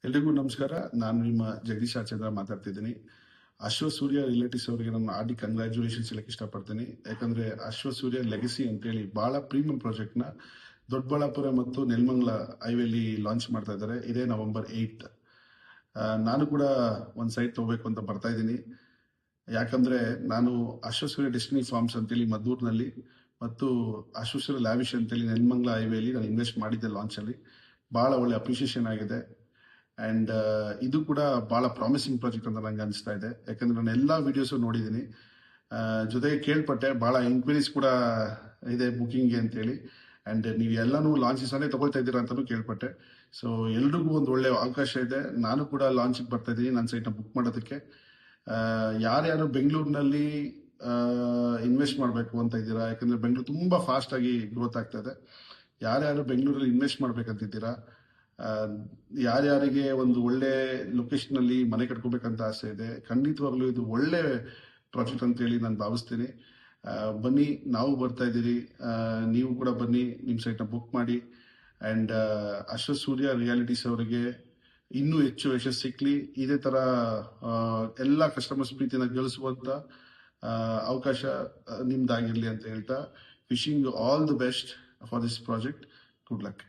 ಎಲ್ರಿಗೂ ನಮಸ್ಕಾರ. ನಾನು ನಿಮ್ಮ ಜಗದೀಶ್ ಆಚಾರ್ಯ ಮಾತಾಡ್ತಿದ್ದೀನಿ. ಅಶ್ವಸೂರ್ಯ ರಿಲೇಟಿವ್ಸ್ ಅವರಿಗೆ ನಾನು ಆಡಿ ಕಂಗ್ರ್ಯಾಚುಲೇಷನ್ಸ್ ಹೇಳಕ್ಕೆ ಇಷ್ಟಪಡ್ತೀನಿ. ಯಾಕಂದ್ರೆ ಅಶ್ವಸೂರ್ಯ ಲೆಗಸಿ ಅಂತೇಳಿ ಬಹಳ ಪ್ರೀಮಿಯಂ ಪ್ರಾಜೆಕ್ಟ್ನ ದೊಡ್ಡಬಳ್ಳಾಪುರ ಮತ್ತು ನೆಲಮಂಗಲ ಹೈವೇಲಿ ಲಾಂಚ್ ಮಾಡ್ತಾ ಇದ್ದಾರೆ. ಇದೇ ನವೆಂಬರ್ 8. ನಾನು ಕೂಡ ಒಂದು ಸೈಟ್ ತಗೋಬೇಕು ಅಂತ ಬರ್ತಾ ಇದ್ದೀನಿ. ಯಾಕಂದ್ರೆ ನಾನು ಅಶ್ವಸೂರ್ಯ ಡೆಸ್ಟಿನಿ ಫಾರ್ಮ್ಸ್ ಅಂತೇಳಿ ಮದ್ದೂರಿನಲ್ಲಿ ಮತ್ತು ಅಶ್ವಸೂರ್ಯ ಲ್ಯಾವಿಶ್ ಅಂತೇಳಿ ನೆಲಮಂಗಲ ಹೈವೇಲಿ ನಾನು ಇನ್ವೆಸ್ಟ್ ಮಾಡಿದ್ದೆ ಲಾಂಚಲ್ಲಿ. ಬಹಳ ಒಳ್ಳೆ ಅಪ್ರಿಷಿಯೇಷನ್ ಆಗಿದೆ. ಅಂಡ್ ಇದು ಕೂಡ ಬಹಳ ಪ್ರಾಮಿಸಿಂಗ್ ಪ್ರಾಜೆಕ್ಟ್ ಅಂತ ನಂಗೆ ಅನಿಸ್ತಾ ಇದೆ. ಯಾಕಂದ್ರೆ ನಾನು ಎಲ್ಲಾ ವಿಡಿಯೋಸ್ ನೋಡಿದ್ದೀನಿ. ಜೊತೆಗೆ ಕೇಳ್ಪಟ್ಟೆ ಬಹಳ ಎಂಕ್ವೈರೀಸ್ ಕೂಡ ಇದೆ ಬುಕಿಂಗ್ಗೆ ಅಂತೇಳಿ. ಅಂಡ್ ನೀವು ಎಲ್ಲಾನು ಲಾಂಚಸ್ ಅಲ್ಲೇ ತಗೊಳ್ತಾ ಇದ್ದೀರಾ ಅಂತಾನು ಕೇಳ್ಪಟ್ಟೆ. ಸೊ ಎಲ್ರಿಗೂ ಒಂದು ಒಳ್ಳೆ ಅವಕಾಶ ಇದೆ. ನಾನು ಕೂಡ ಲಾಂಚ್ ಬರ್ತಾ ಇದ್ದೀನಿ ನನ್ನ ಸೈಟ್ನ ಬುಕ್ ಮಾಡೋದಕ್ಕೆ. ಯಾರ್ಯಾರು ಬೆಂಗಳೂರಿನಲ್ಲಿ ಇನ್ವೆಸ್ಟ್ ಮಾಡಬೇಕು ಅಂತ ಇದ್ದೀರಾ, ಯಾಕಂದ್ರೆ ಬೆಂಗಳೂರು ತುಂಬಾ ಫಾಸ್ಟ್ ಆಗಿ ಗ್ರೋತ್ ಆಗ್ತಾ ಇದೆ. ಯಾರ್ಯಾರು ಬೆಂಗಳೂರಲ್ಲಿ ಇನ್ವೆಸ್ಟ್ ಮಾಡ್ಬೇಕಂತಿದ್ದೀರಾ, ಯಾರ್ಯಾರಿಗೆ ಒಂದು ಒಳ್ಳೆ ಲೊಕೇಶನ್ ಅಲ್ಲಿ ಮನೆ ಕಟ್ಕೋಬೇಕಂತ ಆಸೆ ಇದೆ, ಖಂಡಿತವಾಗ್ಲೂ ಇದು ಒಳ್ಳೆ ಪ್ರಾಜೆಕ್ಟ್ ಅಂತ ಹೇಳಿ ನಾನು ಭಾವಿಸ್ತೀನಿ. ಬನ್ನಿ, ನಾವು ಬರ್ತಾ ಇದ್ದೀರಿ, ನೀವು ಕೂಡ ಬನ್ನಿ, ನಿಮ್ಮ ಸೈಟ್ನ ಬುಕ್ ಮಾಡಿ. ಅಂಡ್ ಅಶ್ವಸೂರ್ಯ ರಿಯಾಲಿಟೀಸ್ ಅವರಿಗೆ ಇನ್ನೂ ಹೆಚ್ಚು ಯಶಸ್ಸು ಸಿಕ್ಲಿ. ಇದೇ ತರ ಎಲ್ಲ ಕಸ್ಟಮರ್ಸ್ ಪ್ರೀತಿನ ಗಳಿಸುವಂತ ಅವಕಾಶ ನಿಮ್ದಾಗಿರ್ಲಿ ಅಂತ ಹೇಳ್ತಾ, wishing you all the best for this project. Good luck.